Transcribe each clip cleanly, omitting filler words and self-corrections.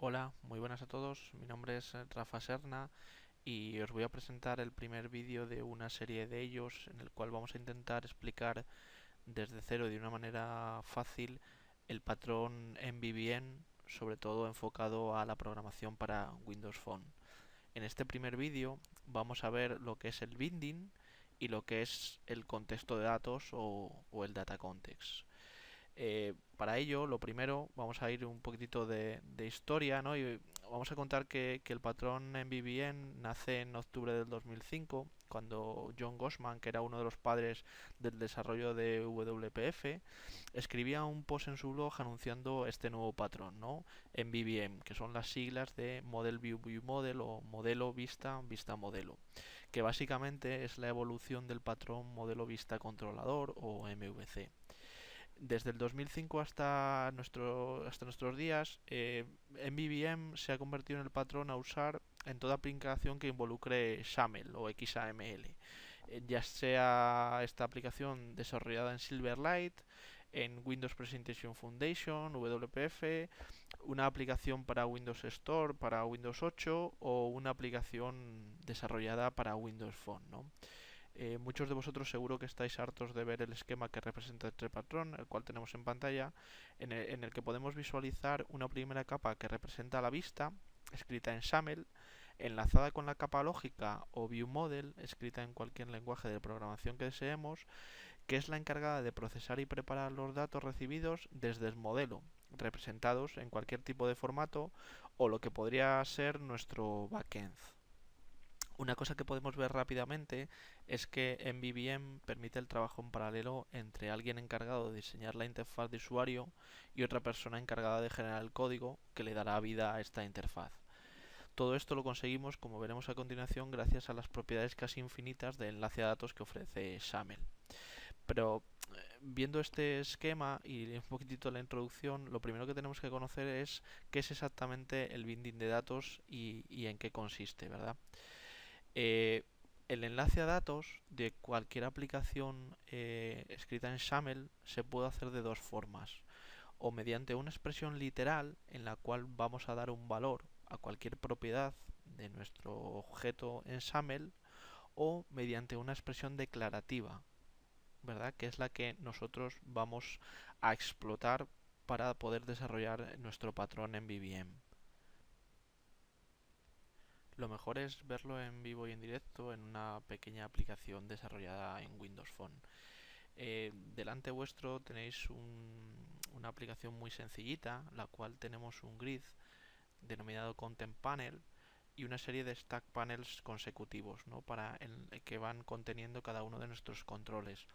Hola, muy buenas a todos. Mi nombre es Rafa Serna y os voy a presentar el primer vídeo de una serie de ellos en el cual vamos a intentar explicar desde cero y de una manera fácil el patrón MVVM, sobre todo enfocado a la programación para Windows Phone. En este primer vídeo vamos a ver lo que es el binding y lo que es el contexto de datos o el data context. Para ello, lo primero, vamos a ir un poquitito de historia, ¿no? Y vamos a contar que el patrón en BBN nace en octubre del 2005, cuando John Gossman, que era uno de los padres del desarrollo de WPF, escribía un post en su blog anunciando este nuevo patrón, ¿no? En BBM, que son las siglas de Model View View Model o Modelo Vista Vista Modelo, que básicamente es la evolución del patrón Modelo Vista Controlador o MVC. Desde el 2005 hasta nuestros días, MVVM se ha convertido en el patrón a usar en toda aplicación que involucre XAML o XAML, ya sea esta aplicación desarrollada en Silverlight, en Windows Presentation Foundation, WPF, una aplicación para Windows Store, para Windows 8 o una aplicación desarrollada para Windows Phone, ¿no? Muchos de vosotros seguro que estáis hartos de ver el esquema que representa este patrón, el cual tenemos en pantalla, en el que podemos visualizar una primera capa que representa la vista, escrita en XAML, enlazada con la capa lógica o ViewModel, escrita en cualquier lenguaje de programación que deseemos, que es la encargada de procesar y preparar los datos recibidos desde el modelo, representados en cualquier tipo de formato o lo que podría ser nuestro backend. Una cosa que podemos ver rápidamente es que MVVM permite el trabajo en paralelo entre alguien encargado de diseñar la interfaz de usuario y otra persona encargada de generar el código que le dará vida a esta interfaz. Todo esto lo conseguimos, como veremos a continuación, gracias a las propiedades casi infinitas de enlace a datos que ofrece XAML. Pero viendo este esquema y un poquitito la introducción, lo primero que tenemos que conocer es qué es exactamente el binding de datos y en qué consiste, ¿verdad? Eh, el enlace a datos de cualquier aplicación escrita en XAML se puede hacer de dos formas. O mediante una expresión literal en la cual vamos a dar un valor a cualquier propiedad de nuestro objeto en XAML, o mediante una expresión declarativa, ¿verdad? Que es la que nosotros vamos a explotar para poder desarrollar nuestro patrón en BVM. Lo mejor es verlo en vivo y en directo en una pequeña aplicación desarrollada en Windows Phone. Delante vuestro tenéis una aplicación muy sencillita, la cual tenemos un grid denominado Content Panel y una serie de stack panels consecutivos, ¿no? Que van conteniendo cada uno de nuestros controles.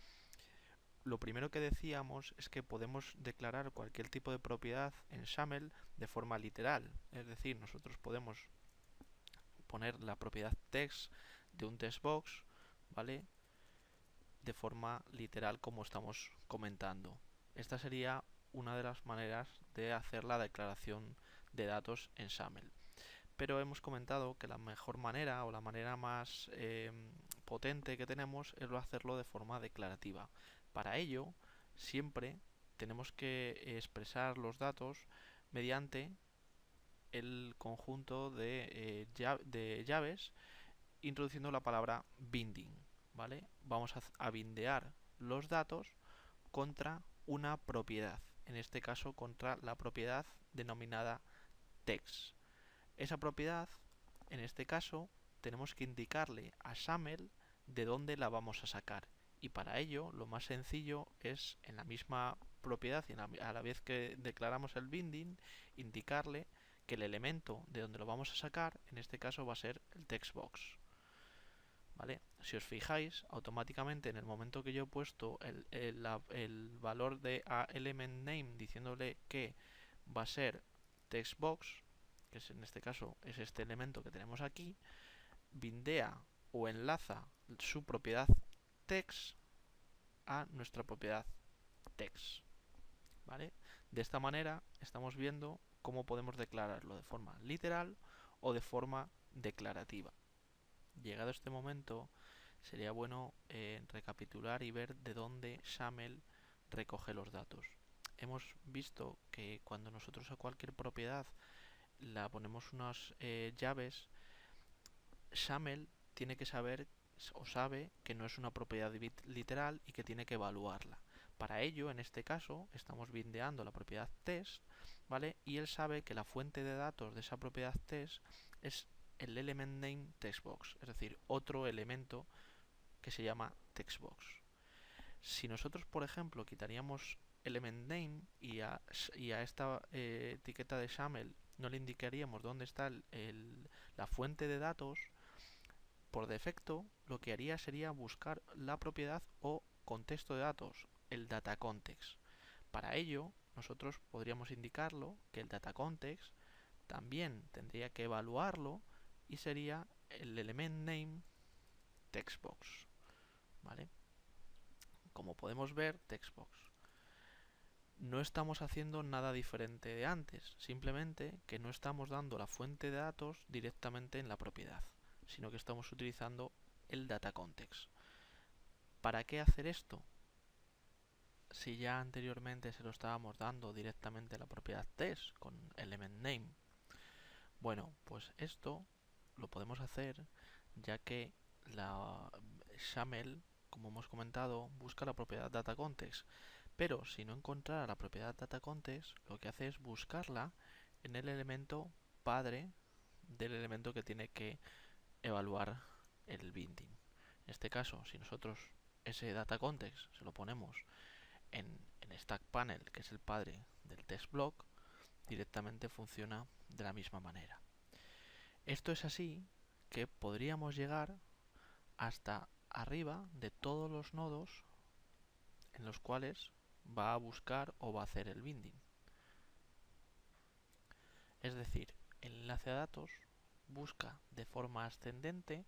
Lo primero que decíamos es que podemos declarar cualquier tipo de propiedad en XAML de forma literal, es decir, nosotros podemos poner la propiedad text de un textbox, ¿vale? De forma literal como estamos comentando. Esta sería una de las maneras de hacer la declaración de datos en XAML. Pero hemos comentado que la mejor manera o la manera más potente que tenemos es hacerlo de forma declarativa. Para ello, siempre tenemos que expresar los datos mediante el conjunto de llaves introduciendo la palabra binding, ¿vale? Vamos a bindear los datos contra una propiedad, en este caso contra la propiedad denominada text. Esa propiedad, en este caso, tenemos que indicarle a XAML de dónde la vamos a sacar. Y para ello, lo más sencillo es en la misma propiedad y a la vez que declaramos el binding, indicarle que el elemento de donde lo vamos a sacar, en este caso va a ser el textbox. ¿Vale? Si os fijáis, automáticamente en el momento que yo he puesto el valor de aElementName diciéndole que va a ser textbox, que es en este caso es este elemento que tenemos aquí, bindea o enlaza su propiedad text a nuestra propiedad text. ¿Vale? De esta manera estamos viendo cómo podemos declararlo de forma literal o de forma declarativa. Llegado este momento, sería bueno recapitular y ver de dónde XAML recoge los datos. Hemos visto que cuando nosotros a cualquier propiedad la ponemos unas llaves, XAML tiene que saber o sabe que no es una propiedad literal y que tiene que evaluarla. Para ello, en este caso, estamos bindeando la propiedad test, ¿vale? Y él sabe que la fuente de datos de esa propiedad test es el element name textbox, es decir, otro elemento que se llama textbox. Si nosotros, por ejemplo, quitaríamos element name y a esta etiqueta de XAML no le indicaríamos dónde está la fuente de datos, por defecto lo que haría sería buscar la propiedad o contexto de datos, el data context. Para ello, nosotros podríamos indicarlo que el data context también tendría que evaluarlo y sería el element name textbox, ¿vale? Como podemos ver, textbox. No estamos haciendo nada diferente de antes, simplemente que no estamos dando la fuente de datos directamente en la propiedad, sino que estamos utilizando el data context. ¿Para qué hacer esto? Si ya anteriormente se lo estábamos dando directamente a la propiedad test con element name. Bueno, pues esto lo podemos hacer ya que la XAML, como hemos comentado, busca la propiedad data context. Pero si no encontrara la propiedad data context, lo que hace es buscarla en el elemento padre del elemento que tiene que evaluar el binding. En este caso, si nosotros ese data context se lo ponemos en stack panel, que es el padre del test block, directamente funciona de la misma manera. Esto es así que podríamos llegar hasta arriba de todos los nodos en los cuales va a buscar o va a hacer el binding. Es decir, el enlace a datos busca de forma ascendente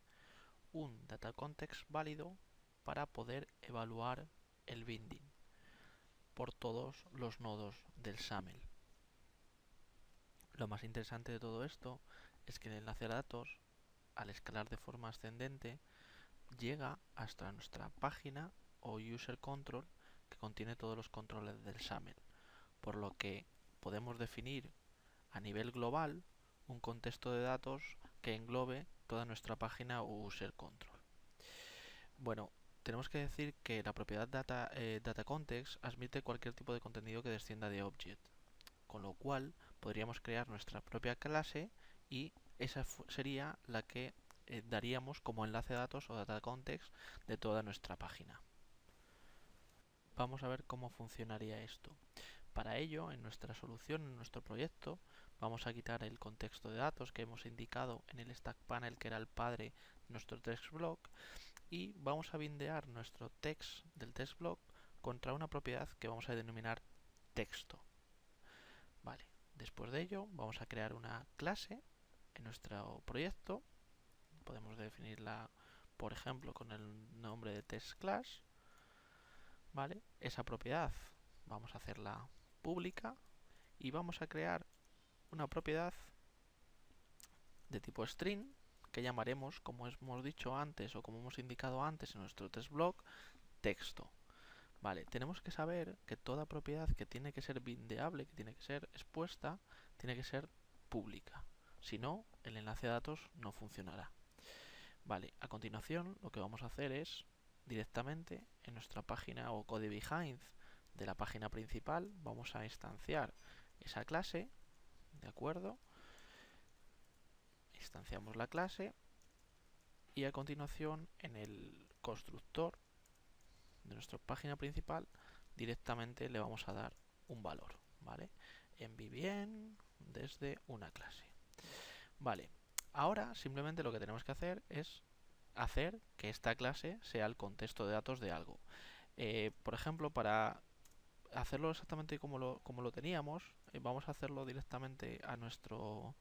un data context válido para poder evaluar el binding por todos los nodos del XAML. Lo más interesante de todo esto es que el enlace a datos, al escalar de forma ascendente, llega hasta nuestra página o user control que contiene todos los controles del XAML, por lo que podemos definir a nivel global un contexto de datos que englobe toda nuestra página o user control. Bueno, tenemos que decir que la propiedad data context admite cualquier tipo de contenido que descienda de object, con lo cual podríamos crear nuestra propia clase y esa sería la que daríamos como enlace de datos o data context de toda nuestra página. Vamos a ver cómo funcionaría esto. Para ello, en nuestra solución, en nuestro proyecto, vamos a quitar el contexto de datos que hemos indicado en el stack panel, que era el padre de nuestro text block, y vamos a bindear nuestro text del text block contra una propiedad que vamos a denominar texto. Vale, después de ello vamos a crear una clase en nuestro proyecto. Podemos definirla, por ejemplo, con el nombre de textClass. Vale, esa propiedad vamos a hacerla pública y vamos a crear una propiedad de tipo string que llamaremos, como hemos dicho antes o como hemos indicado antes en nuestro test block, texto. Vale, tenemos que saber que toda propiedad que tiene que ser bindeable, que tiene que ser expuesta, tiene que ser pública. Si no, el enlace a datos no funcionará. Vale, a continuación lo que vamos a hacer es directamente en nuestra página o code behind de la página principal vamos a instanciar esa clase, ¿de acuerdo? Instanciamos la clase y a continuación en el constructor de nuestra página principal directamente le vamos a dar un valor, ¿vale? Envy desde una clase. Vale, ahora simplemente lo que tenemos que hacer es hacer que esta clase sea el contexto de datos de algo. Por ejemplo, para hacerlo exactamente como lo teníamos, vamos a hacerlo directamente a nuestro...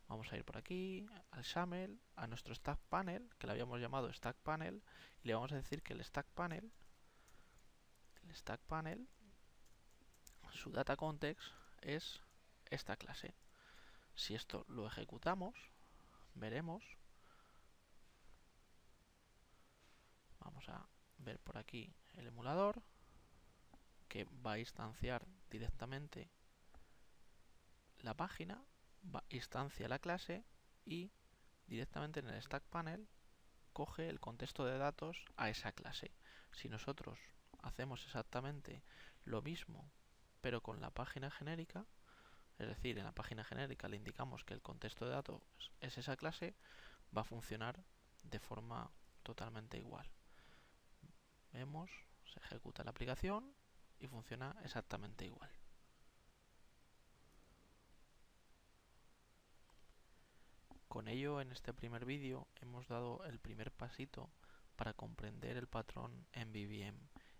Vamos a ir por aquí, al XAML, a nuestro stack panel, que le habíamos llamado stack panel, y le vamos a decir que el stack panel, su data context es esta clase. Si esto lo ejecutamos, veremos, vamos a ver por aquí el emulador, que va a instanciar directamente la página, instancia la clase y directamente en el stack panel coge el contexto de datos a esa clase. Si nosotros hacemos exactamente lo mismo pero con la página genérica, es decir, en la página genérica le indicamos que el contexto de datos es esa clase, va a funcionar de forma totalmente igual. Vemos, se ejecuta la aplicación y funciona exactamente igual. Con ello, en este primer vídeo hemos dado el primer pasito para comprender el patrón MVVM.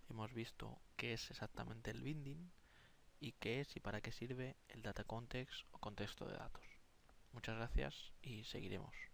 Hemos visto qué es exactamente el binding y qué es y para qué sirve el data context o contexto de datos. Muchas gracias y seguiremos.